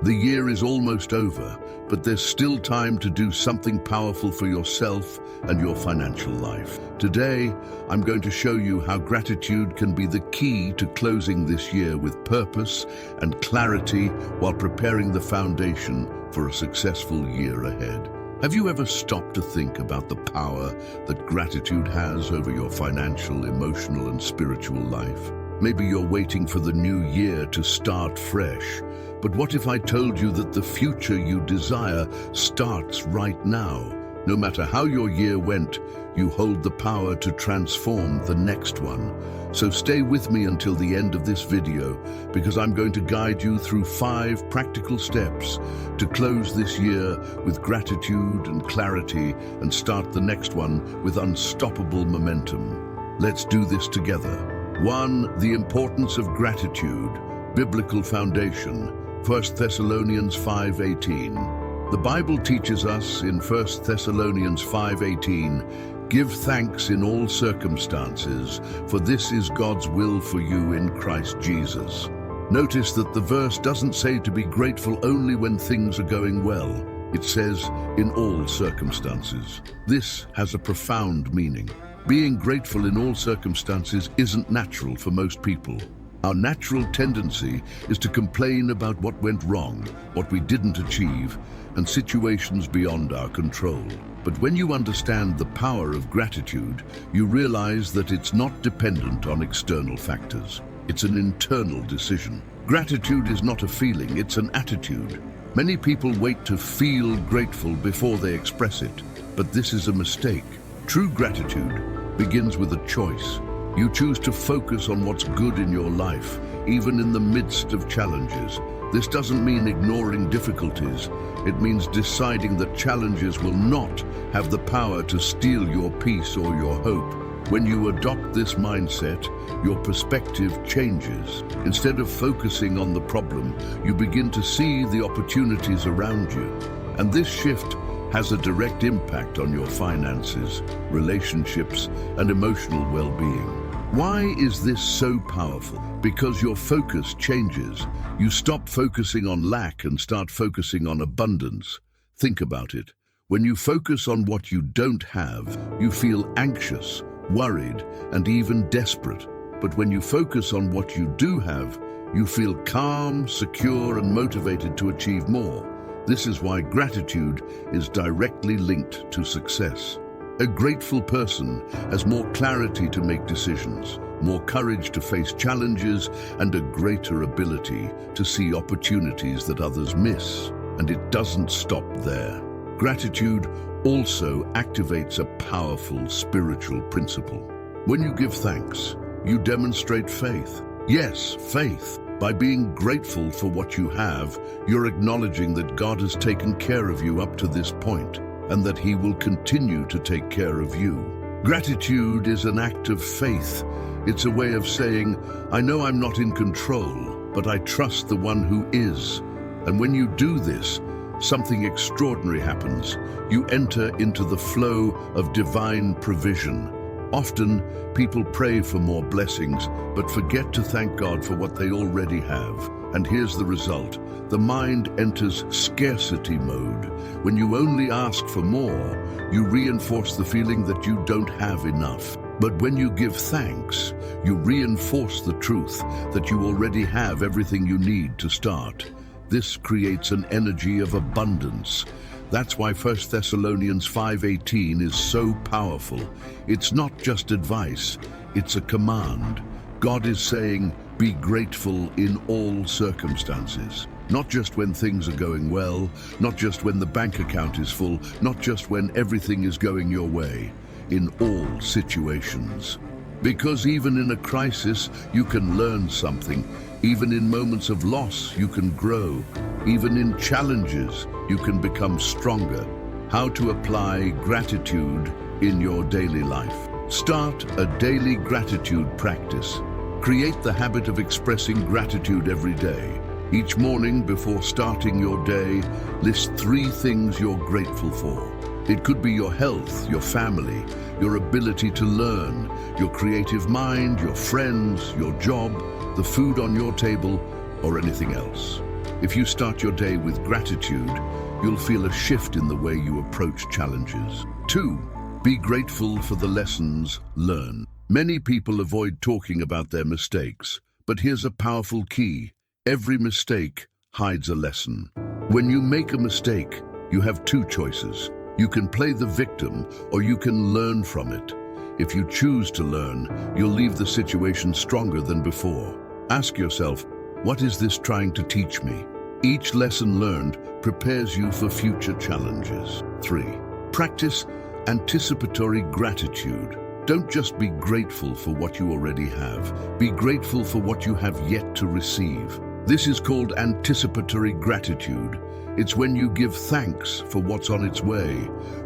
The year is almost over, but there's still time to do something powerful for yourself and your financial life. Today, I'm going to show you how gratitude can be the key to closing this year with purpose and clarity while preparing the foundation for a successful year ahead. Have you ever stopped to think about the power that gratitude has over your financial, emotional, and spiritual life? Maybe you're waiting for the new year to start fresh. But what if I told you that the future you desire starts right now? No matter how your year went, you hold the power to transform the next one. So stay with me until the end of this video, because I'm going to guide you through 5 practical steps to close this year with gratitude and clarity and start the next one with unstoppable momentum. Let's do this together. 1. The importance of gratitude. Biblical foundation. 1 Thessalonians 5:18. The Bible teaches us in 1 Thessalonians 5:18, "Give thanks in all circumstances, for this is God's will for you in Christ Jesus." Notice that the verse doesn't say to be grateful only when things are going well. It says, in all circumstances. This has a profound meaning. Being grateful in all circumstances isn't natural for most people. Our natural tendency is to complain about what went wrong, what we didn't achieve, and situations beyond our control. But when you understand the power of gratitude, you realize that it's not dependent on external factors. It's an internal decision. Gratitude is not a feeling, it's an attitude. Many people wait to feel grateful before they express it, but this is a mistake. True gratitude begins with a choice. You choose to focus on what's good in your life, even in the midst of challenges. This doesn't mean ignoring difficulties. It means deciding that challenges will not have the power to steal your peace or your hope. When you adopt this mindset, your perspective changes. Instead of focusing on the problem, you begin to see the opportunities around you. And this shift has a direct impact on your finances, relationships, and emotional well-being. Why is this so powerful? Because your focus changes. You stop focusing on lack and start focusing on abundance. Think about it. When you focus on what you don't have, you feel anxious, worried, and even desperate. But when you focus on what you do have, you feel calm, secure, and motivated to achieve more. This is why gratitude is directly linked to success. A grateful person has more clarity to make decisions, more courage to face challenges, and a greater ability to see opportunities that others miss. And it doesn't stop there. Gratitude also activates a powerful spiritual principle. When you give thanks, you demonstrate faith. Yes, faith. By being grateful for what you have, you're acknowledging that God has taken care of you up to this point, and that He will continue to take care of you. Gratitude is an act of faith. It's a way of saying, I know I'm not in control, but I trust the one who is. And when you do this, something extraordinary happens. You enter into the flow of divine provision. Often, people pray for more blessings, but forget to thank God for what they already have. And here's the result. The mind enters scarcity mode. When you only ask for more, you reinforce the feeling that you don't have enough. But when you give thanks, you reinforce the truth that you already have everything you need to start. This creates an energy of abundance. That's why 1 Thessalonians 5:18 is so powerful. It's not just advice, it's a command. God is saying, be grateful in all circumstances. Not just when things are going well, not just when the bank account is full, not just when everything is going your way. In all situations. Because even in a crisis, you can learn something. Even in moments of loss, you can grow. Even in challenges, you can become stronger. How to apply gratitude in your daily life. Start a daily gratitude practice. Create the habit of expressing gratitude every day. Each morning before starting your day, list 3 things you're grateful for. It could be your health, your family, your ability to learn, your creative mind, your friends, your job, the food on your table, or anything else. If you start your day with gratitude, you'll feel a shift in the way you approach challenges. 2. Be grateful for the lessons learned. Many people avoid talking about their mistakes, but here's a powerful key. Every mistake hides a lesson. When you make a mistake, you have two choices. You can play the victim, or you can learn from it. If you choose to learn, you'll leave the situation stronger than before. Ask yourself, what is this trying to teach me? Each lesson learned prepares you for future challenges. 3. Practice anticipatory gratitude. Don't just be grateful for what you already have. Be grateful for what you have yet to receive. This is called anticipatory gratitude. It's when you give thanks for what's on its way.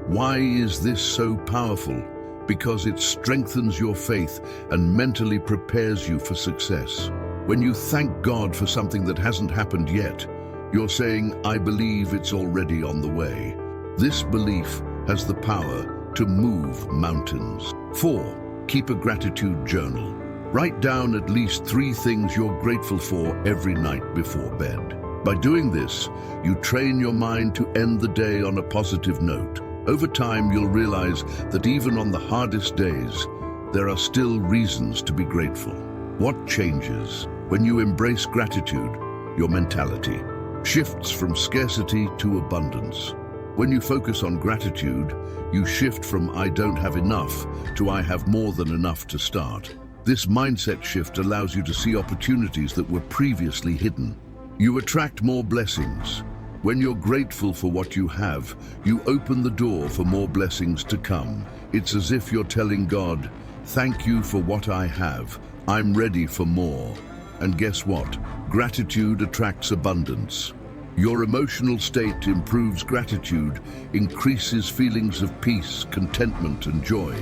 Why is this so powerful? Because it strengthens your faith and mentally prepares you for success. When you thank God for something that hasn't happened yet, you're saying, I believe it's already on the way. This belief has the power to move mountains. 4. Keep a gratitude journal. Write down at least 3 things you're grateful for every night before bed. By doing this, you train your mind to end the day on a positive note. Over time, you'll realize that even on the hardest days, there are still reasons to be grateful. What changes? When you embrace gratitude, your mentality shifts from scarcity to abundance. When you focus on gratitude, you shift from I don't have enough to I have more than enough to start. This mindset shift allows you to see opportunities that were previously hidden. You attract more blessings. When you're grateful for what you have, you open the door for more blessings to come. It's as if you're telling God, thank you for what I have. I'm ready for more. And guess what? Gratitude attracts abundance. Your emotional state improves gratitude, increases feelings of peace, contentment, and joy.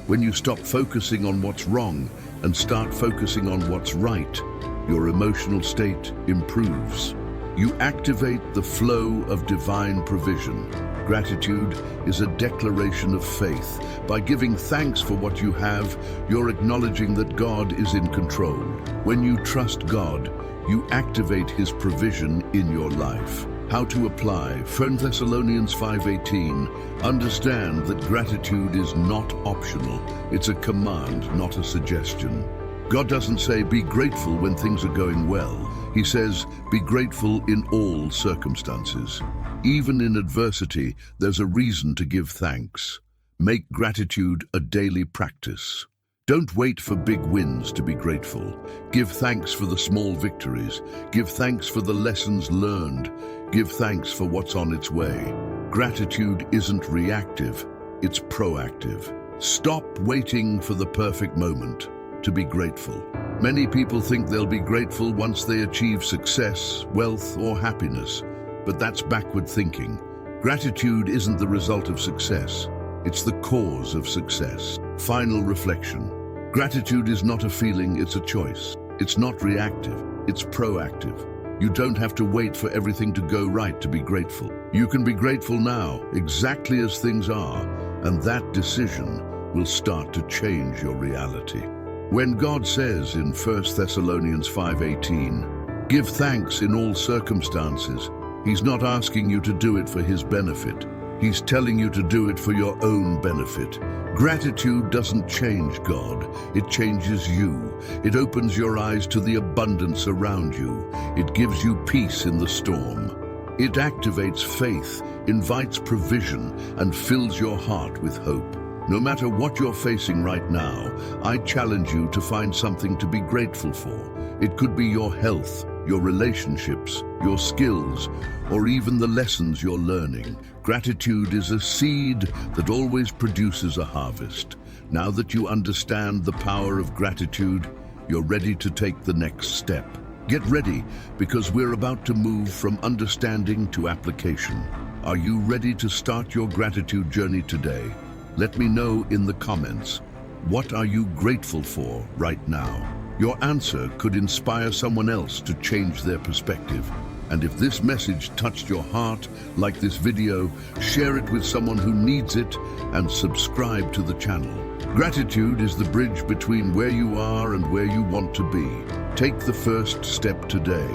When you stop focusing on what's wrong and start focusing on what's right, your emotional state improves. You activate the flow of divine provision. Gratitude is a declaration of faith. By giving thanks for what you have, you're acknowledging that God is in control. When you trust God, you activate His provision in your life. How to apply 1 Thessalonians 5:18. Understand that gratitude is not optional. It's a command, not a suggestion. God doesn't say be grateful when things are going well. He says be grateful in all circumstances. Even in adversity, there's a reason to give thanks. Make gratitude a daily practice. Don't wait for big wins to be grateful. Give thanks for the small victories. Give thanks for the lessons learned. Give thanks for what's on its way. Gratitude isn't reactive, it's proactive. Stop waiting for the perfect moment to be grateful. Many people think they'll be grateful once they achieve success, wealth, or happiness, but that's backward thinking. Gratitude isn't the result of success, it's the cause of success. Final reflection. Gratitude is not a feeling, it's a choice. It's not reactive, it's proactive. You don't have to wait for everything to go right to be grateful. You can be grateful now, exactly as things are, and that decision will start to change your reality. When God says in 1 Thessalonians 5:18, give thanks in all circumstances, He's not asking you to do it for His benefit. He's telling you to do it for your own benefit. Gratitude doesn't change God, it changes you. It opens your eyes to the abundance around you. It gives you peace in the storm. It activates faith, invites provision, and fills your heart with hope. No matter what you're facing right now, I challenge you to find something to be grateful for. It could be your health, your relationships, your skills, or even the lessons you're learning. Gratitude is a seed that always produces a harvest. Now that you understand the power of gratitude, you're ready to take the next step. Get ready, because we're about to move from understanding to application. Are you ready to start your gratitude journey today? Let me know in the comments. What are you grateful for right now? Your answer could inspire someone else to change their perspective. And if this message touched your heart, like this video, share it with someone who needs it, and subscribe to the channel. Gratitude is the bridge between where you are and where you want to be. Take the first step today.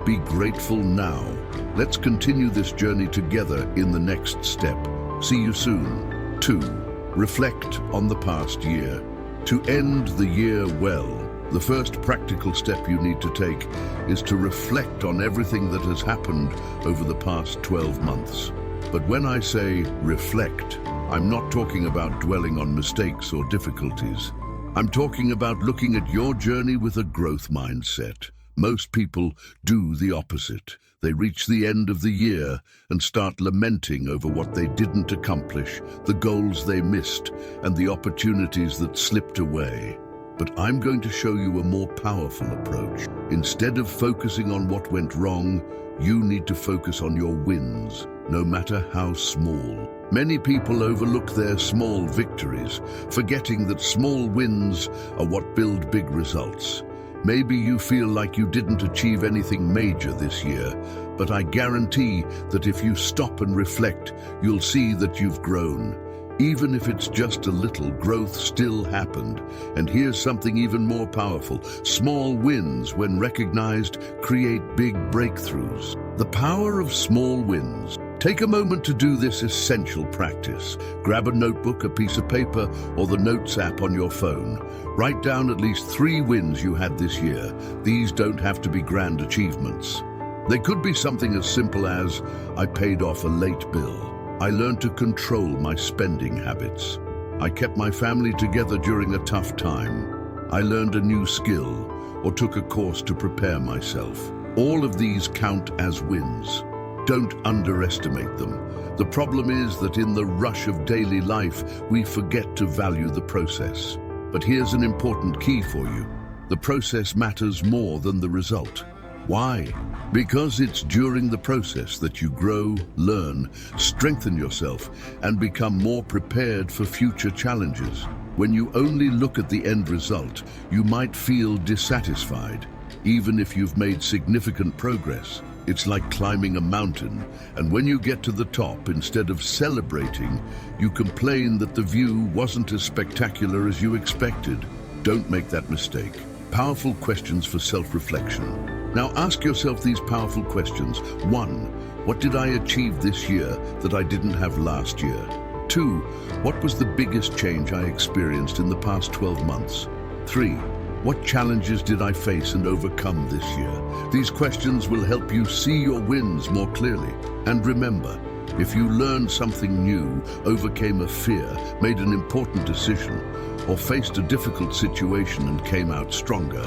Be grateful now. Let's continue this journey together in the next step. See you soon. 2. Reflect on the past year. To end the year well, the first practical step you need to take is to reflect on everything that has happened over the past 12 months. But when I say reflect, I'm not talking about dwelling on mistakes or difficulties. I'm talking about looking at your journey with a growth mindset. Most people do the opposite. They reach the end of the year and start lamenting over what they didn't accomplish, the goals they missed, and the opportunities that slipped away. But I'm going to show you a more powerful approach. Instead of focusing on what went wrong, you need to focus on your wins, no matter how small. Many people overlook their small victories, forgetting that small wins are what build big results. Maybe you feel like you didn't achieve anything major this year, but I guarantee that if you stop and reflect, you'll see that you've grown. Even if it's just a little, growth still happened. And here's something even more powerful. Small wins, when recognized, create big breakthroughs. The power of small wins. Take a moment to do this essential practice. Grab a notebook, a piece of paper, or the Notes app on your phone. Write down at least 3 wins you had this year. These don't have to be grand achievements. They could be something as simple as, I paid off a late bill. I learned to control my spending habits. I kept my family together during a tough time. I learned a new skill or took a course to prepare myself. All of these count as wins. Don't underestimate them. The problem is that in the rush of daily life, we forget to value the process. But here's an important key for you. The process matters more than the result. Why? Because it's during the process that you grow, learn, strengthen yourself, and become more prepared for future challenges. When you only look at the end result, you might feel dissatisfied, even if you've made significant progress. It's like climbing a mountain, and when you get to the top, instead of celebrating, you complain that the view wasn't as spectacular as you expected. Don't make that mistake. Powerful questions for self-reflection. Now ask yourself these powerful questions. 1. What did I achieve this year that I didn't have last year? 2. What was the biggest change I experienced in the past 12 months? 3. What challenges did I face and overcome this year? These questions will help you see your wins more clearly. And remember, if you learned something new, overcame a fear, made an important decision, or faced a difficult situation and came out stronger,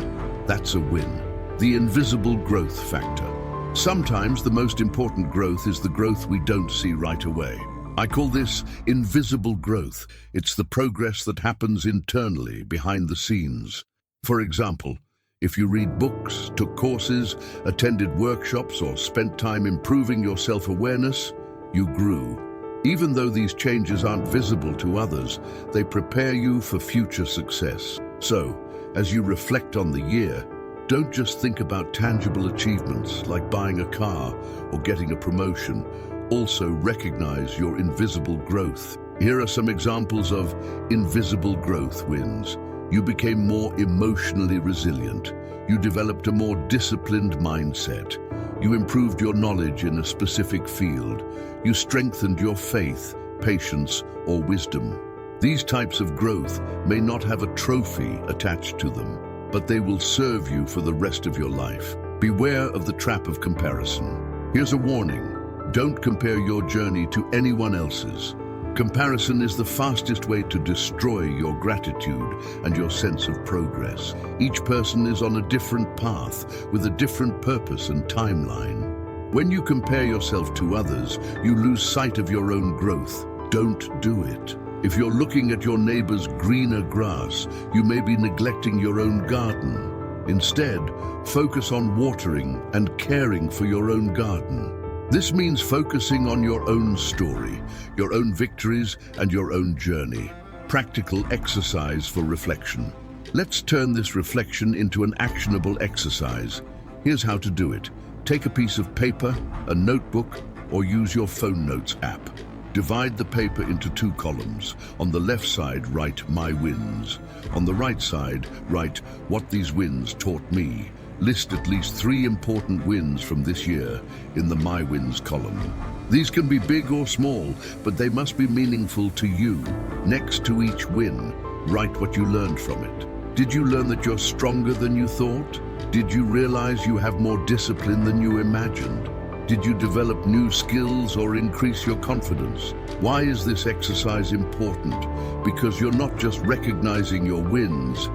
that's a win. The invisible growth factor. Sometimes the most important growth is the growth we don't see right away. I call this invisible growth. It's the progress that happens internally, behind the scenes. For example, if you read books, took courses, attended workshops, or spent time improving your self-awareness, you grew. Even though these changes aren't visible to others, they prepare you for future success. So, as you reflect on the year, don't just think about tangible achievements like buying a car or getting a promotion. Also recognize your invisible growth. Here are some examples of invisible growth wins. You became more emotionally resilient. You developed a more disciplined mindset. You improved your knowledge in a specific field. You strengthened your faith, patience, or wisdom. These types of growth may not have a trophy attached to them, but they will serve you for the rest of your life. Beware of the trap of comparison. Here's a warning. Don't compare your journey to anyone else's. Comparison is the fastest way to destroy your gratitude and your sense of progress. Each person is on a different path with a different purpose and timeline. When you compare yourself to others, you lose sight of your own growth. Don't do it. If you're looking at your neighbor's greener grass, you may be neglecting your own garden. Instead, focus on watering and caring for your own garden. This means focusing on your own story, your own victories, and your own journey. Practical exercise for reflection. Let's turn this reflection into an actionable exercise. Here's how to do it. Take a piece of paper, a notebook, or use your phone notes app. Divide the paper into 2 columns. On the left side, write My Wins. On the right side, write What These Wins Taught Me. list at least 3 important wins from this year in the My Wins column. These can be big or small, but they must be meaningful to you. Next to each win, write what you learned from it. Did you learn that you're stronger than you thought? Did you realize you have more discipline than you imagined? Did you develop new skills or increase your confidence? Why is this exercise important? Because you're not just recognizing your wins,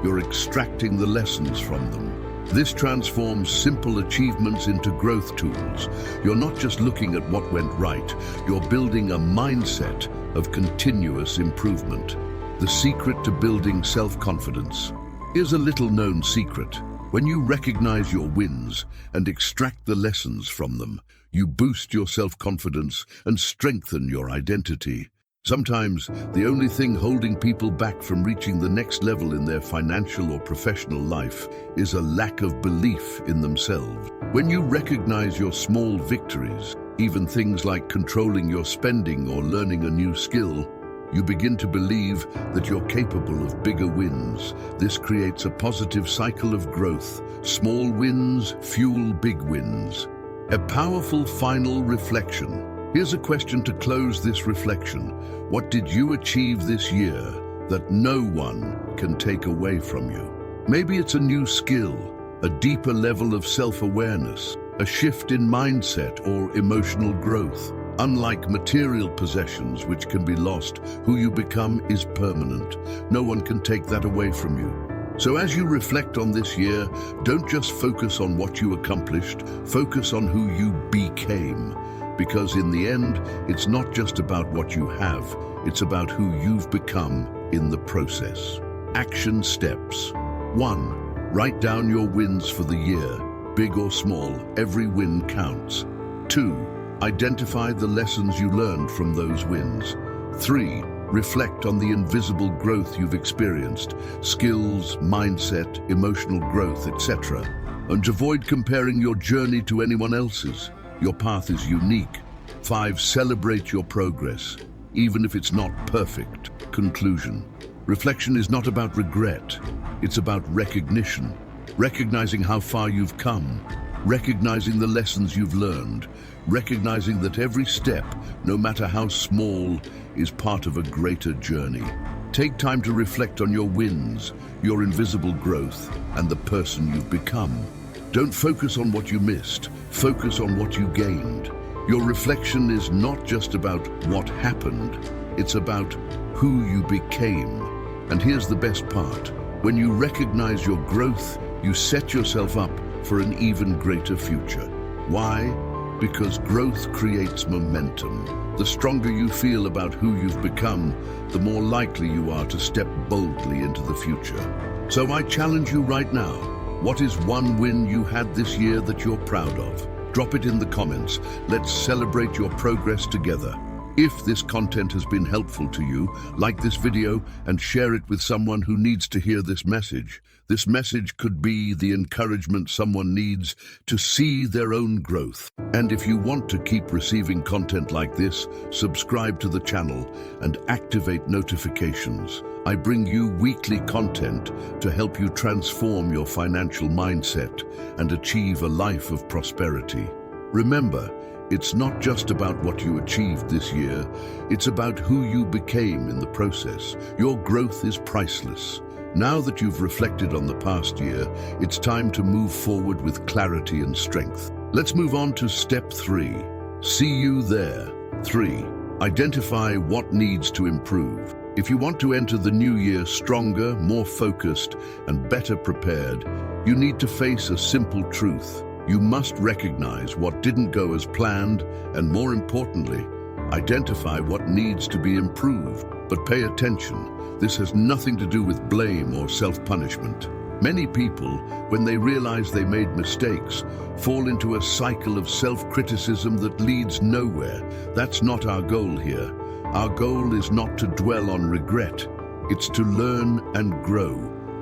you're extracting the lessons from them. This transforms simple achievements into growth tools. You're not just looking at what went right, you're building a mindset of continuous improvement. The secret to building self-confidence. Here's a little-known secret. When you recognize your wins and extract the lessons from them, you boost your self-confidence and strengthen your identity. Sometimes, the only thing holding people back from reaching the next level in their financial or professional life is a lack of belief in themselves. When you recognize your small victories, even things like controlling your spending or learning a new skill, you begin to believe that you're capable of bigger wins. This creates a positive cycle of growth. Small wins fuel big wins. A powerful final reflection. Here's a question to close this reflection. What did you achieve this year that no one can take away from you? Maybe it's a new skill, a deeper level of self-awareness, a shift in mindset or emotional growth. Unlike material possessions which can be lost, who you become is permanent. No one can take that away from you. So as you reflect on this year, don't just focus on what you accomplished, focus on who you became. Because in the end, it's not just about what you have, it's about who you've become in the process. Action steps. 1. Write down your wins for the year. Big or small, every win counts. 2. Identify the lessons you learned from those wins. 3. Reflect on the invisible growth you've experienced, skills, mindset, emotional growth, etc. And avoid comparing your journey to anyone else's. Your path is unique. 5. Celebrate your progress, even if it's not perfect. Conclusion. Reflection is not about regret. It's about recognition. Recognizing how far you've come. Recognizing the lessons you've learned. Recognizing that every step, no matter how small, is part of a greater journey. Take time to reflect on your wins, your invisible growth, and the person you've become. Don't focus on what you missed, focus on what you gained. Your reflection is not just about what happened, it's about who you became. And here's the best part. When you recognize your growth, you set yourself up for an even greater future. Why? Because growth creates momentum. The stronger you feel about who you've become, the more likely you are to step boldly into the future. So I challenge you right now. What is one win you had this year that you're proud of? Drop it in the comments. Let's celebrate your progress together. If this content has been helpful to you, like this video and share it with someone who needs to hear this message. This message could be the encouragement someone needs to see their own growth. And if you want to keep receiving content like this, subscribe to the channel and activate notifications. I bring you weekly content to help you transform your financial mindset and achieve a life of prosperity. Remember, it's not just about what you achieved this year, it's about who you became in the process. Your growth is priceless. Now that you've reflected on the past year, it's time to move forward with clarity and strength. Let's move on to step 3. See you there. 3. Identify what needs to improve. If you want to enter the new year stronger, more focused, and better prepared, you need to face a simple truth. You must recognize what didn't go as planned, and more importantly, identify what needs to be improved. But pay attention, this has nothing to do with blame or self-punishment. Many people, when they realize they made mistakes, fall into a cycle of self-criticism that leads nowhere. That's not our goal here. Our goal is not to dwell on regret. It's to learn and grow.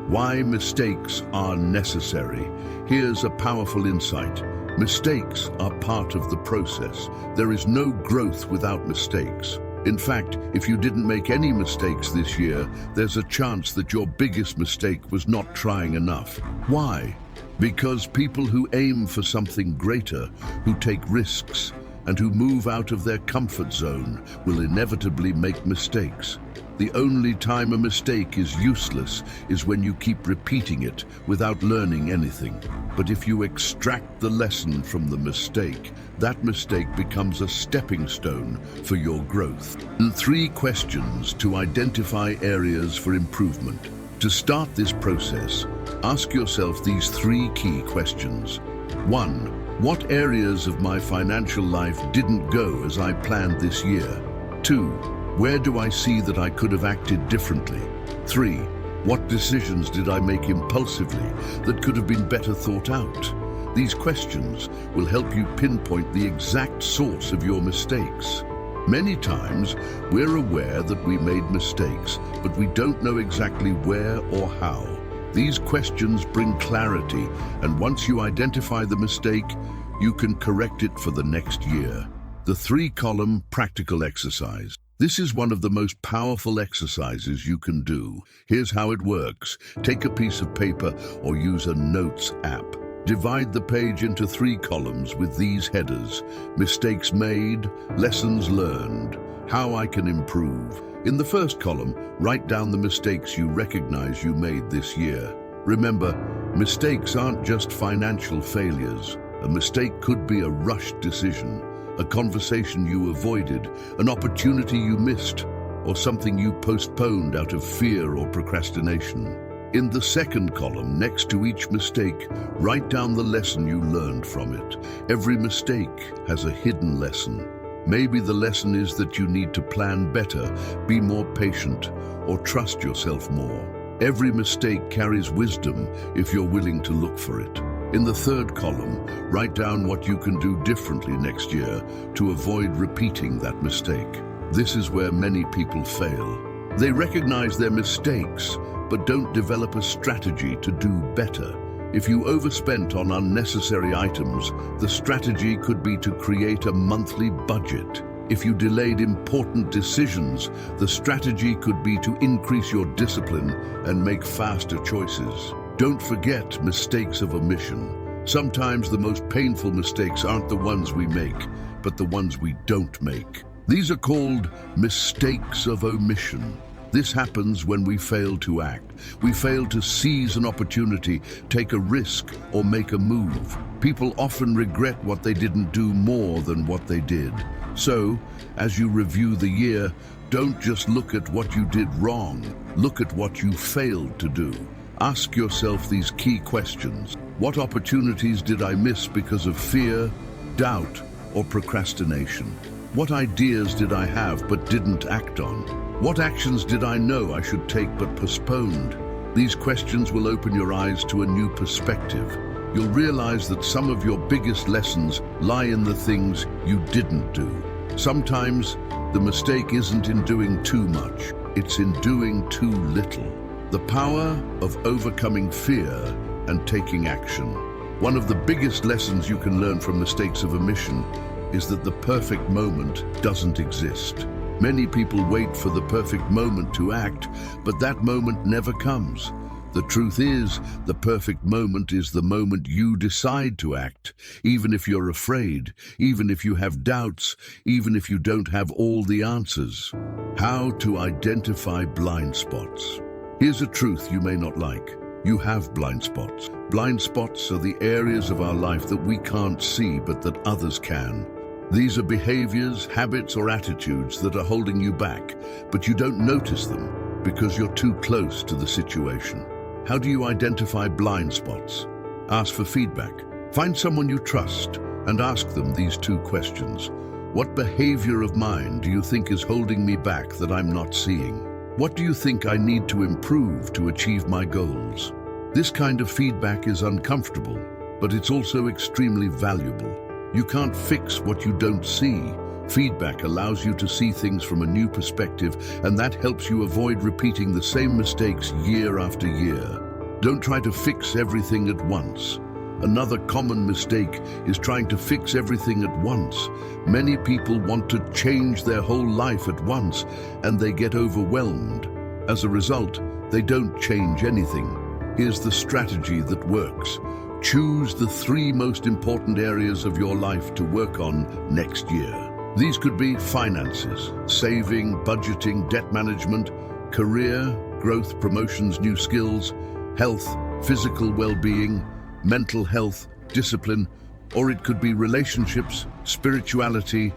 Why mistakes are necessary. Here's a powerful insight. Mistakes are part of the process. There is no growth without mistakes. In fact, if you didn't make any mistakes this year, there's a chance that your biggest mistake was not trying enough. Why? Because people who aim for something greater, who take risks, and who move out of their comfort zone will inevitably make mistakes. The only time a mistake is useless is when you keep repeating it without learning anything. But if you extract the lesson from the mistake, that mistake becomes a stepping stone for your growth. And 3 questions to identify areas for improvement. To start this process, ask yourself these 3 key questions. 1. What areas of my financial life didn't go as I planned this year? 2. Where do I see that I could have acted differently? 3. What decisions did I make impulsively that could have been better thought out? These questions will help you pinpoint the exact source of your mistakes. Many times, we're aware that we made mistakes, but we don't know exactly where or how. These questions bring clarity, and once you identify the mistake, you can correct it for the next year. The 3-column practical exercise. This is one of the most powerful exercises you can do. Here's how it works. Take a piece of paper or use a notes app. Divide the page into 3 columns with these headers: mistakes made, lessons learned, how I can improve. In the first column, write down the mistakes you recognize you made this year. Remember, mistakes aren't just financial failures. A mistake could be a rushed decision, a conversation you avoided, an opportunity you missed, or something you postponed out of fear or procrastination. In the second column, next to each mistake, write down the lesson you learned from it. Every mistake has a hidden lesson. Maybe the lesson is that you need to plan better, be more patient, or trust yourself more. Every mistake carries wisdom if you're willing to look for it. In the third column, write down what you can do differently next year to avoid repeating that mistake. This is where many people fail. They recognize their mistakes, but don't develop a strategy to do better. If you overspent on unnecessary items, the strategy could be to create a monthly budget. If you delayed important decisions, the strategy could be to increase your discipline and make faster choices. Don't forget mistakes of omission. Sometimes the most painful mistakes aren't the ones we make, but the ones we don't make. These are called mistakes of omission. This happens when we fail to act. We fail to seize an opportunity, take a risk, or make a move. People often regret what they didn't do more than what they did. So, as you review the year, don't just look at what you did wrong. Look at what you failed to do. Ask yourself these key questions. What opportunities did I miss because of fear, doubt, or procrastination? What ideas did I have but didn't act on? What actions did I know I should take but postponed? These questions will open your eyes to a new perspective. You'll realize that some of your biggest lessons lie in the things you didn't do. Sometimes the mistake isn't in doing too much, it's in doing too little. The power of overcoming fear and taking action. One of the biggest lessons you can learn from mistakes of omission is that the perfect moment doesn't exist. Many people wait for the perfect moment to act, but that moment never comes. The truth is, the perfect moment is the moment you decide to act, even if you're afraid, even if you have doubts, even if you don't have all the answers. How to identify blind spots. Here's a truth you may not like. You have blind spots. Blind spots are the areas of our life that we can't see but that others can. These are behaviors, habits, or attitudes that are holding you back, but you don't notice them because you're too close to the situation. How do you identify blind spots? Ask for feedback. Find someone you trust and ask them these 2 questions. What behavior of mine do you think is holding me back that I'm not seeing? What do you think I need to improve to achieve my goals? This kind of feedback is uncomfortable, but it's also extremely valuable. You can't fix what you don't see. Feedback allows you to see things from a new perspective, and that helps you avoid repeating the same mistakes year after year. Don't try to fix everything at once. Another common mistake is trying to fix everything at once. Many people want to change their whole life at once, and they get overwhelmed. As a result, they don't change anything. Here's the strategy that works. Choose the 3 most important areas of your life to work on next year. These could be finances, saving, budgeting, debt management, career, growth, promotions, new skills, health, physical well-being, mental health, discipline, or it could be relationships, spirituality,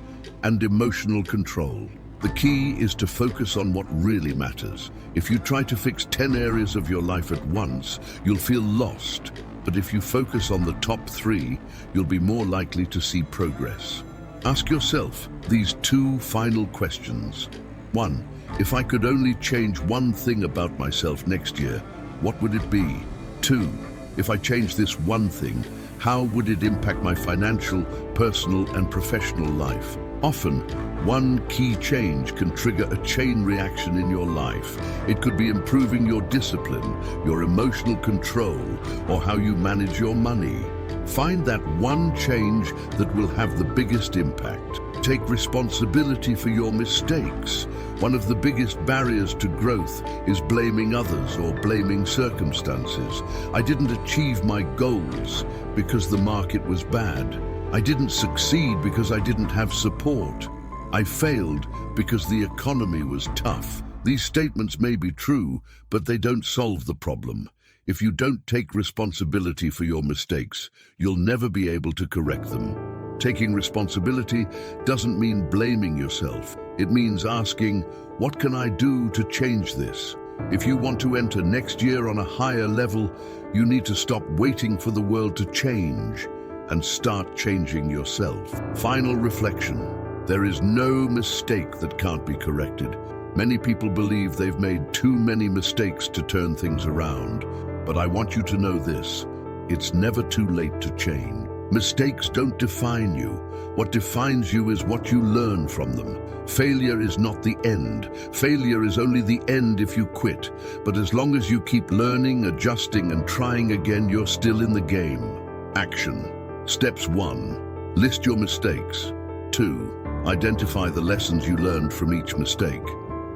and emotional control. The key is to focus on what really matters. If you try to fix 10 areas of your life at once, you'll feel lost. But if you focus on the top 3, you'll be more likely to see progress. Ask yourself these 2 final questions. 1. If I could only change one thing about myself next year, what would it be? 2. If I change this one thing, how would it impact my financial, personal, and professional life? Often, one key change can trigger a chain reaction in your life. It could be improving your discipline, your emotional control, or how you manage your money. Find that one change that will have the biggest impact. Take responsibility for your mistakes. One of the biggest barriers to growth is blaming others or blaming circumstances. I didn't achieve my goals because the market was bad. I didn't succeed because I didn't have support. I failed because the economy was tough. These statements may be true, but they don't solve the problem. If you don't take responsibility for your mistakes, you'll never be able to correct them. Taking responsibility doesn't mean blaming yourself. It means asking, what can I do to change this? If you want to enter next year on a higher level, you need to stop waiting for the world to change and start changing yourself. Final reflection. There is no mistake that can't be corrected. Many people believe they've made too many mistakes to turn things around. But I want you to know this. It's never too late to change. Mistakes don't define you. What defines you is what you learn from them. Failure is not the end. Failure is only the end if you quit. But as long as you keep learning, adjusting, and trying again, you're still in the game. Action. Steps 1. List your mistakes. 2. Identify the lessons you learned from each mistake.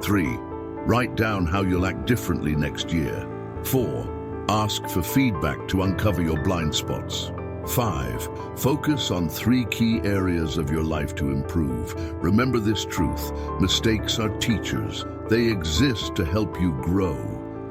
3. Write down how you'll act differently next year. 4. Ask for feedback to uncover your blind spots. 5. Focus on 3 key areas of your life to improve. Remember this truth: mistakes are teachers. They exist to help you grow.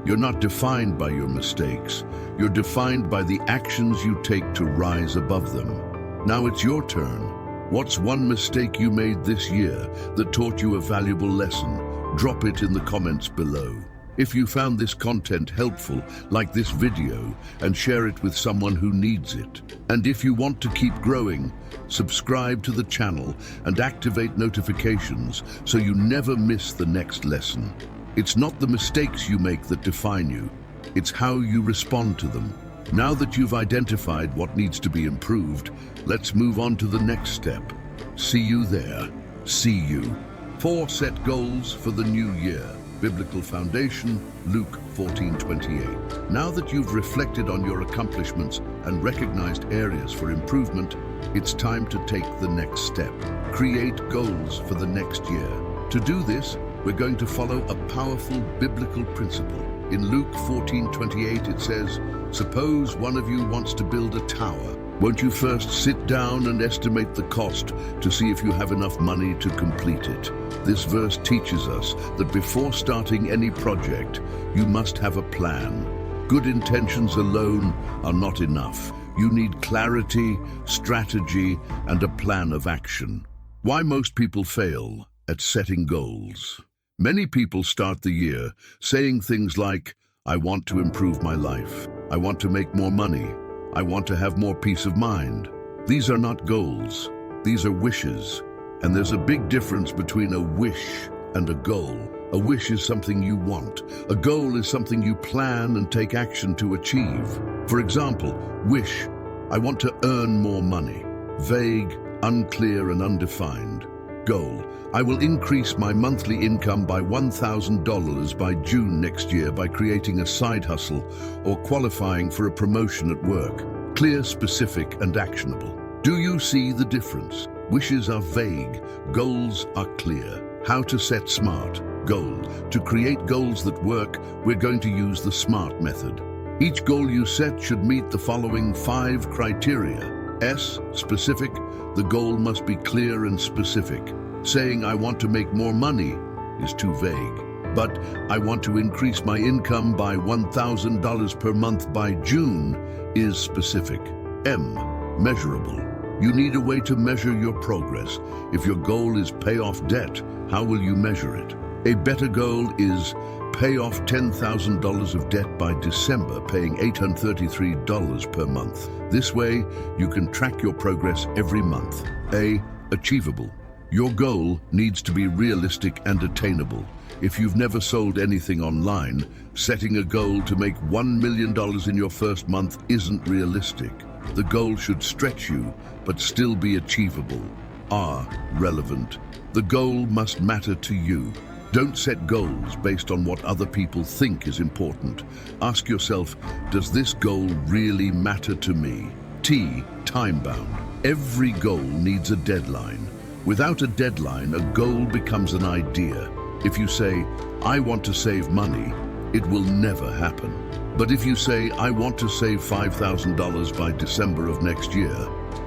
You're not defined by your mistakes. You're defined by the actions you take to rise above them. Now it's your turn. What's one mistake you made this year that taught you a valuable lesson? Drop it in the comments below. If you found this content helpful, like this video and share it with someone who needs it. And if you want to keep growing, subscribe to the channel and activate notifications so you never miss the next lesson. It's not the mistakes you make that define you. It's how you respond to them. Now that you've identified what needs to be improved, let's move on to the next step. See you there. See you. 4 set goals for the new year. Biblical foundation, Luke 14:28. Now that you've reflected on your accomplishments and recognized areas for improvement, it's time to take the next step. Create goals for the next year. To do this, we're going to follow a powerful biblical principle. In Luke 14:28 it says, "Suppose one of you wants to build a tower. Won't you first sit down and estimate the cost to see if you have enough money to complete it?" This verse teaches us that before starting any project, you must have a plan. Good intentions alone are not enough. You need clarity, strategy, and a plan of action. Why most people fail at setting goals? Many people start the year saying things like, "I want to improve my life. I want to make more money. I want to have more peace of mind." These are not goals. These are wishes. And there's a big difference between a wish and a goal. A wish is something you want. A goal is something you plan and take action to achieve. For example, wish, "I want to earn more money." Vague, unclear, and undefined. Goal, "I will increase my monthly income by $1,000 by June next year by creating a side hustle or qualifying for a promotion at work." Clear, specific, and actionable. Do you see the difference? Wishes are vague, goals are clear. How to set SMART. Goal. To create goals that work, we're going to use the SMART method. Each goal you set should meet the following 5 criteria. S. Specific. The goal must be clear and specific. Saying I want to make more money is too vague. But I want to increase my income by $1,000 per month by June is specific. M. Measurable. You need a way to measure your progress. If your goal is pay off debt, how will you measure it? A better goal is pay off $10,000 of debt by December, paying $833 per month. This way, you can track your progress every month. A. Achievable. Your goal needs to be realistic and attainable. If you've never sold anything online, setting a goal to make $1 million in your first month isn't realistic. The goal should stretch you, but still be achievable. R. Relevant. The goal must matter to you. Don't set goals based on what other people think is important. Ask yourself, does this goal really matter to me? T. Time-bound. Every goal needs a deadline. Without a deadline, a goal becomes an idea. If you say, I want to save money, it will never happen. But if you say, I want to save $5,000 by December of next year,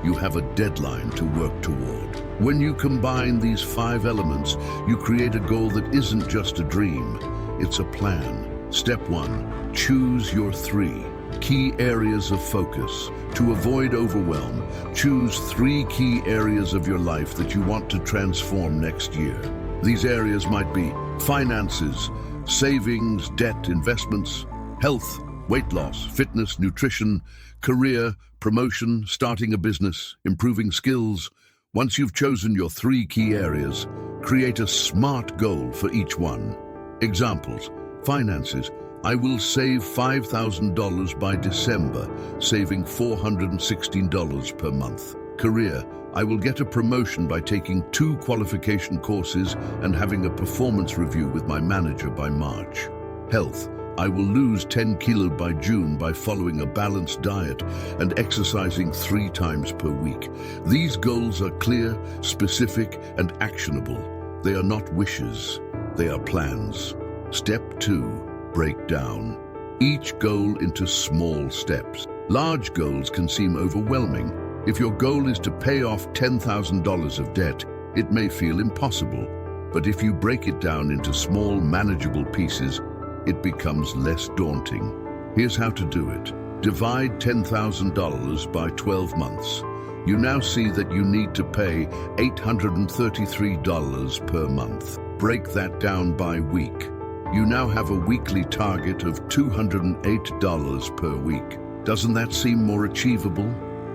you have a deadline to work toward. When you combine these 5 elements, you create a goal that isn't just a dream, it's a plan. Step 1. Choose your 3 key areas of focus. To avoid overwhelm, choose 3 key areas of your life that you want to transform next year. These areas might be finances, savings, debt, investments, health, weight loss, fitness, nutrition, career, promotion, starting a business, improving skills. Once you've chosen your 3 key areas, create a SMART goal for each one. Examples: finances. I will save $5,000 by December, saving $416 per month. Career. I will get a promotion by taking 2 qualification courses and having a performance review with my manager by March. Health. I will lose 10 kilos by June by following a balanced diet and exercising 3 times per week. These goals are clear, specific, and actionable. They are not wishes, they are plans. Step 2. Break down each goal into small steps. Large goals can seem overwhelming. If your goal is to pay off $10,000 of debt, it may feel impossible. But if you break it down into small, manageable pieces, it becomes less daunting. Here's how to do it. Divide $10,000 by 12 months. You now see that you need to pay $833 per month. Break that down by week. You now have a weekly target of $208 per week. Doesn't that seem more achievable?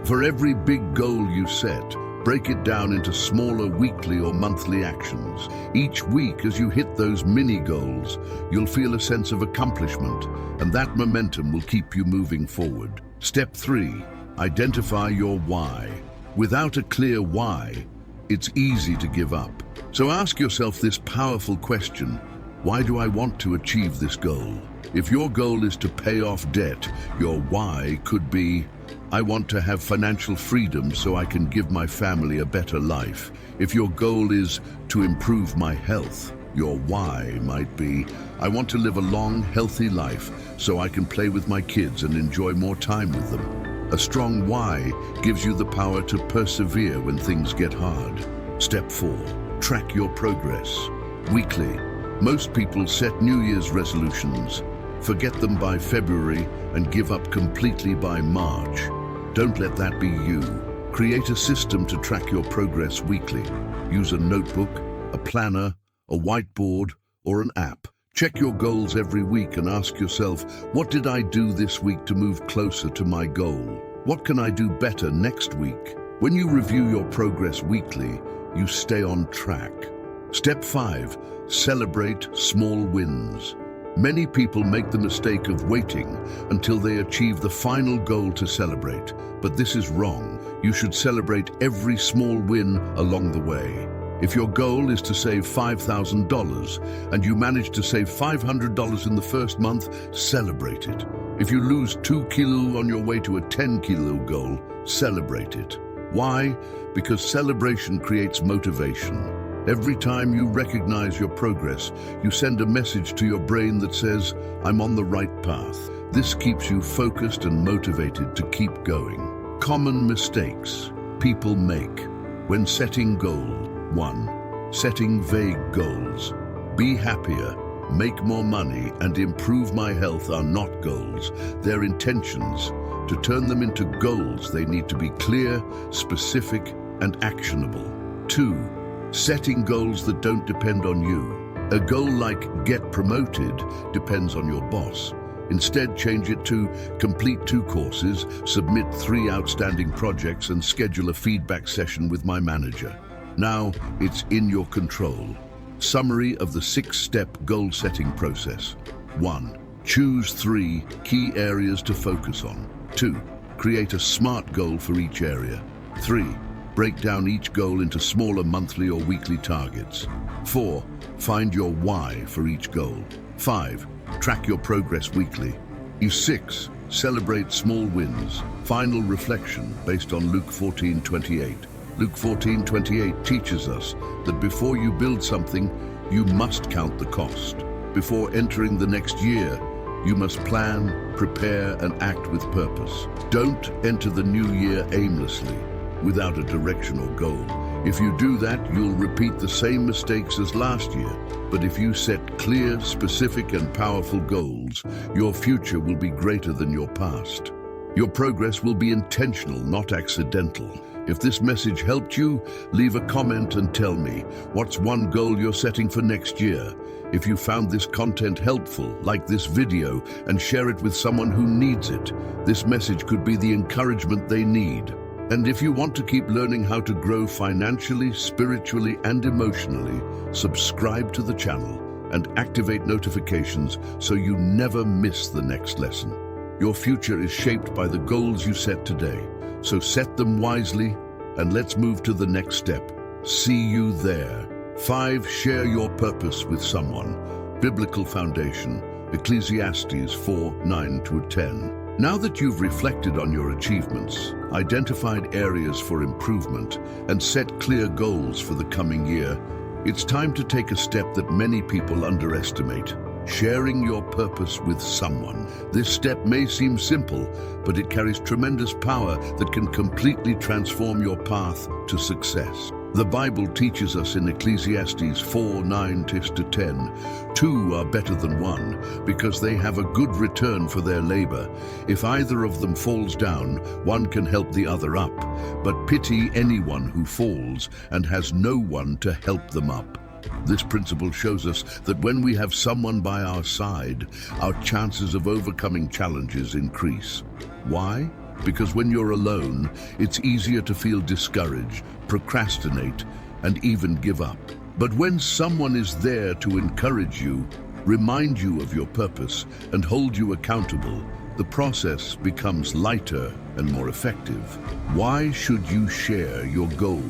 For every big goal you set, break it down into smaller weekly or monthly actions. Each week, as you hit those mini goals, you'll feel a sense of accomplishment, and that momentum will keep you moving forward. Step 3. Identify your why. Without a clear why, it's easy to give up. So ask yourself this powerful question: why do I want to achieve this goal? If your goal is to pay off debt, your why could be, I want to have financial freedom so I can give my family a better life. If your goal is to improve my health, your why might be, I want to live a long, healthy life so I can play with my kids and enjoy more time with them. A strong why gives you the power to persevere when things get hard. Step 4. Track your progress. Weekly. Most people set New Year's resolutions, forget them by February, and give up completely by March. Don't let that be you. Create a system to track your progress weekly. Use a notebook, a planner, a whiteboard, or an app. Check your goals every week and ask yourself, what did I do this week to move closer to my goal? What can I do better next week? When you review your progress weekly, you stay on track. Step 5. Celebrate small wins. Many people make the mistake of waiting until they achieve the final goal to celebrate, but this is wrong. You should celebrate every small win along the way. If your goal is to save $5,000 and you manage to save $500 in the first month, celebrate it. If you lose 2 kilos on your way to a 10-kilo goal, celebrate it. Why? Because celebration creates motivation. Every time you recognize your progress, you send a message to your brain that says, I'm on the right path. This keeps you focused and motivated to keep going. Common mistakes people make when setting goal. 1. Setting vague goals. Be happier, make more money, and improve my health are not goals. They're intentions. To turn them into goals, they need to be clear, specific, and actionable. 2. Setting goals that don't depend on you. A goal like get promoted depends on your boss. Instead, change it to complete 2 courses, submit 3 outstanding projects, and schedule a feedback session with my manager. Now, it's in your control. Summary of the 6-step goal-setting process. 1. Choose 3 key areas to focus on. 2. Create a SMART goal for each area. 3. Break down each goal into smaller monthly or weekly targets. 4. Find your why for each goal. 5. Track your progress weekly. 6. Celebrate small wins. Final reflection based on Luke 14:28. Luke 14:28 teaches us that before you build something, you must count the cost. Before entering the next year, you must plan, prepare, and act with purpose. Don't enter the new year aimlessly, without a direction or goal. If you do that, you'll repeat the same mistakes as last year. But if you set clear, specific, and powerful goals, your future will be greater than your past. Your progress will be intentional, not accidental. If this message helped you, leave a comment and tell me, what's one goal you're setting for next year? If you found this content helpful, like this video and share it with someone who needs it. This message could be the encouragement they need. And if you want to keep learning how to grow financially, spiritually, and emotionally, subscribe to the channel and activate notifications so you never miss the next lesson. Your future is shaped by the goals you set today, so set them wisely and let's move to the next step. See you there. 5. Share your purpose with someone. Biblical foundation, Ecclesiastes 4:9-10. Now that you've reflected on your achievements, identified areas for improvement, and set clear goals for the coming year, it's time to take a step that many people underestimate: sharing your purpose with someone. This step may seem simple, but it carries tremendous power that can completely transform your path to success. The Bible teaches us in Ecclesiastes 4:9-10, 2 are better than 1, because they have a good return for their labor. If either of them falls down, one can help the other up, but pity anyone who falls and has no one to help them up. This principle shows us that when we have someone by our side, our chances of overcoming challenges increase. Why? Because when you're alone, it's easier to feel discouraged, procrastinate, and even give up. But when someone is there to encourage you, remind you of your purpose, and hold you accountable, the process becomes lighter and more effective. Why should you share your goals?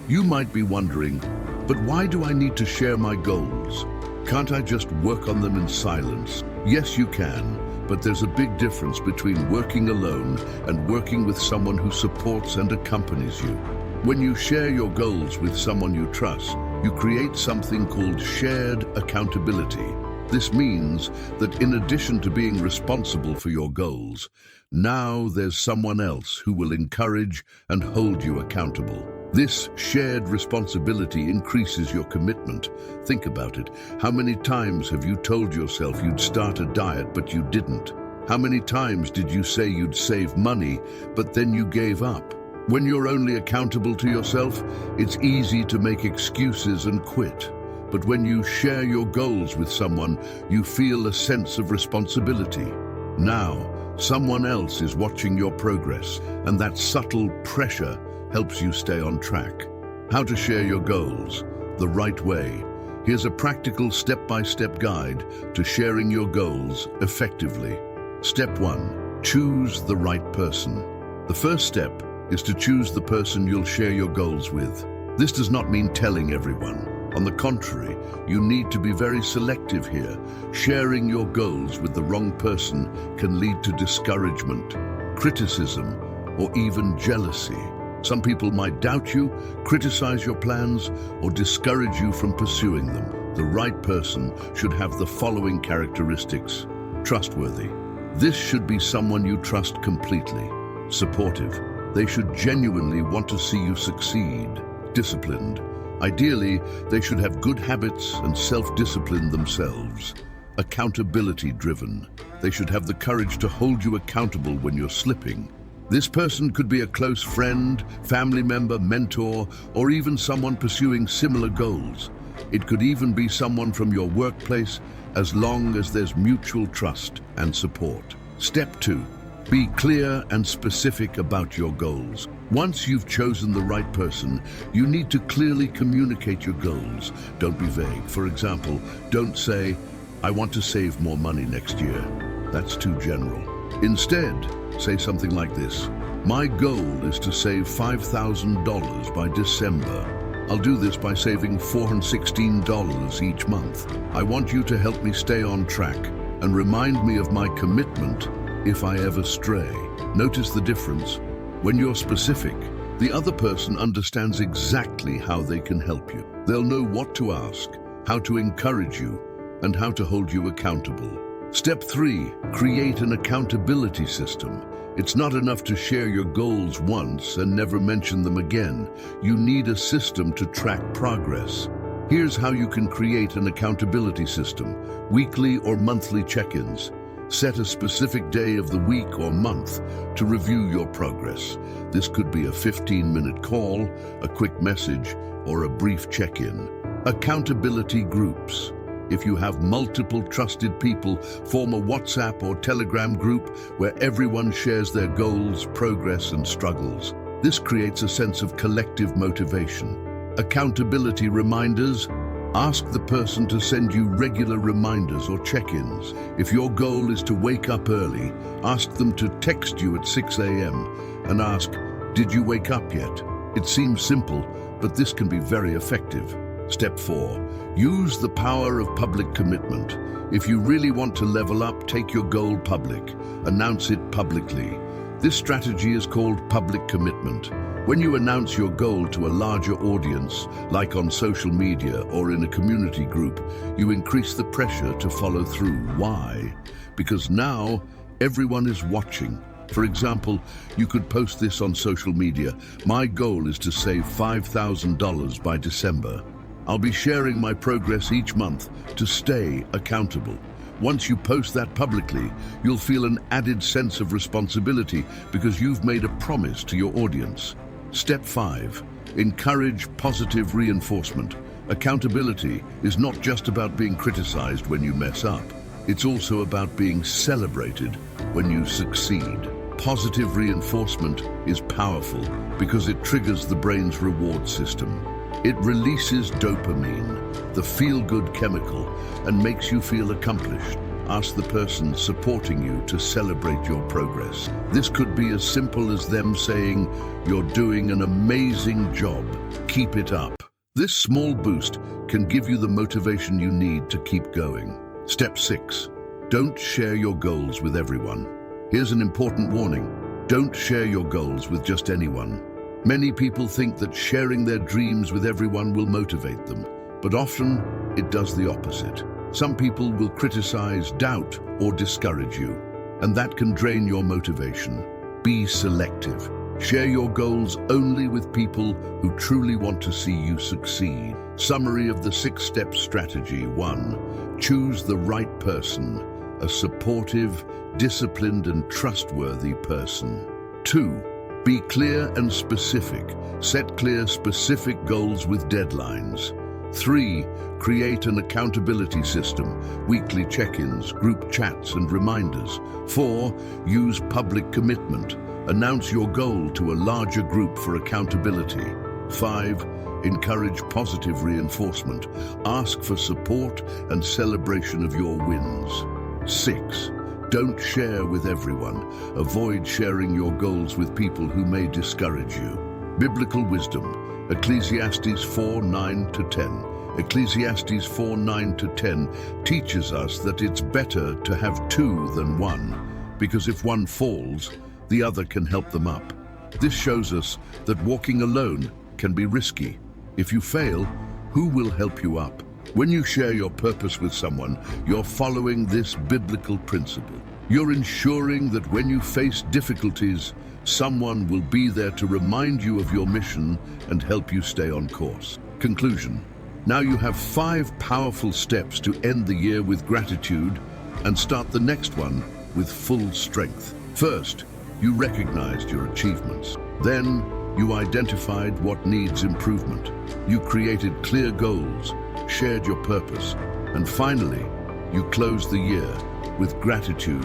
You might be wondering, but why do I need to share my goals? Can't I just work on them in silence? Yes, you can. But there's a big difference between working alone and working with someone who supports and accompanies you. When you share your goals with someone you trust, you create something called shared accountability. This means that in addition to being responsible for your goals, now there's someone else who will encourage and hold you accountable. This shared responsibility increases your commitment. Think about it. How many times have you told yourself you'd start a diet, but you didn't? How many times did you say you'd save money, but then you gave up? When you're only accountable to yourself, it's easy to make excuses and quit. But when you share your goals with someone, you feel a sense of responsibility. Now, someone else is watching your progress, and that subtle pressure helps you stay on track. How to share your goals the right way. Here's a practical step-by-step guide to sharing your goals effectively. Step 1. Choose the right person. The first step is to choose the person you'll share your goals with. This does not mean telling everyone. On the contrary, you need to be very selective here. Sharing your goals with the wrong person can lead to discouragement, criticism, or even jealousy. Some people might doubt you, criticize your plans, or discourage you from pursuing them. The right person should have the following characteristics: trustworthy, This should be someone you trust completely. Supportive. They should genuinely want to see you succeed. Disciplined. Ideally, they should have good habits and self-discipline themselves. Accountability-driven. They should have the courage to hold you accountable when you're slipping. This person could be a close friend, family member, mentor, or even someone pursuing similar goals. It could even be someone from your workplace, as long as there's mutual trust and support. Step 2. Be clear and specific about your goals. Once you've chosen the right person, you need to clearly communicate your goals. Don't be vague. For example, don't say, "I want to save more money next year." That's too general. Instead, say something like this: "My goal is to save $5,000 by December. I'll do this by saving $416 each month. I want you to help me stay on track and remind me of my commitment if I ever stray." Notice the difference. When you're specific, the other person understands exactly how they can help you. They'll know what to ask, how to encourage you, and how to hold you accountable. Step 3, create an accountability system. It's not enough to share your goals once and never mention them again. You need a system to track progress. Here's how you can create an accountability system: weekly or monthly check-ins. Set a specific day of the week or month to review your progress. This could be a 15-minute call, a quick message, or a brief check-in. Accountability groups. If you have multiple trusted people, form a WhatsApp or Telegram group where everyone shares their goals, progress, and struggles. This creates a sense of collective motivation. Accountability reminders. Ask the person to send you regular reminders or check-ins. If your goal is to wake up early, ask them to text you at 6 a.m. and ask, "Did you wake up yet?" It seems simple, but this can be very effective. Step 4. Use the power of public commitment. If you really want to level up, take your goal public. Announce it publicly. This strategy is called public commitment. When you announce your goal to a larger audience, like on social media or in a community group, you increase the pressure to follow through. Why? Because now everyone is watching. For example, you could post this on social media: "My goal is to save $5,000 by December. I'll be sharing my progress each month to stay accountable." Once you post that publicly, you'll feel an added sense of responsibility because you've made a promise to your audience. Step 5. Encourage positive reinforcement. Accountability is not just about being criticized when you mess up. It's also about being celebrated when you succeed. Positive reinforcement is powerful because it triggers the brain's reward system. It releases dopamine, the feel-good chemical, and makes you feel accomplished. Ask the person supporting you to celebrate your progress. This could be as simple as them saying, "You're doing an amazing job. Keep it up." This small boost can give you the motivation you need to keep going. Step 6. Don't share your goals with everyone. Here's an important warning. Don't share your goals with just anyone. Many people think that sharing their dreams with everyone will motivate them, but often it does the opposite. Some people will criticize, doubt, or discourage you, and that can drain your motivation. Be selective. Share your goals only with people who truly want to see you succeed. Summary of the 6-step strategy. 1. Choose the right person, a supportive, disciplined, and trustworthy person. 2. Be clear and specific. Set clear, specific goals with deadlines. 3. Create an accountability system, weekly check-ins, group chats, and reminders. 4. Use public commitment. Announce your goal to a larger group for accountability. 5. Encourage positive reinforcement. Ask for support and celebration of your wins. 6. Don't share with everyone. Avoid sharing your goals with people who may discourage you. Biblical wisdom. Ecclesiastes 4:9-10. Ecclesiastes 4:9-10 teaches us that it's better to have two than one, because if one falls, the other can help them up. This shows us that walking alone can be risky. If you fail, who will help you up? When you share your purpose with someone, you're following this biblical principle. You're ensuring that when you face difficulties, someone will be there to remind you of your mission and help you stay on course. Conclusion. Now you have 5 powerful steps to end the year with gratitude and start the next one with full strength. First, you recognized your achievements. Then, you identified what needs improvement. You created clear goals, shared your purpose, and finally, you closed the year with gratitude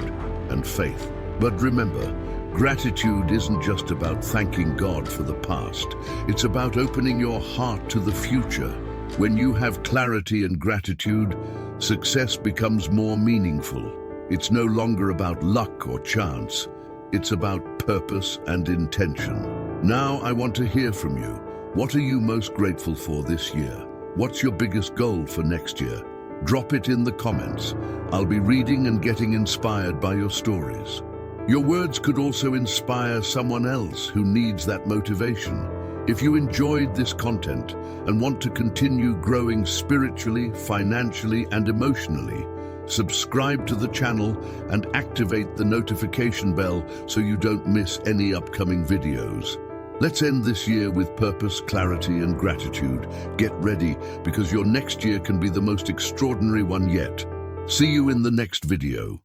and faith. But remember, gratitude isn't just about thanking God for the past. It's about opening your heart to the future. When you have clarity and gratitude, success becomes more meaningful. It's no longer about luck or chance. It's about purpose and intention. Now I want to hear from you. What are you most grateful for this year? What's your biggest goal for next year? Drop it in the comments. I'll be reading and getting inspired by your stories. Your words could also inspire someone else who needs that motivation. If you enjoyed this content and want to continue growing spiritually, financially, and emotionally, subscribe to the channel and activate the notification bell so you don't miss any upcoming videos. Let's end this year with purpose, clarity, and gratitude. Get ready, because your next year can be the most extraordinary one yet. See you in the next video.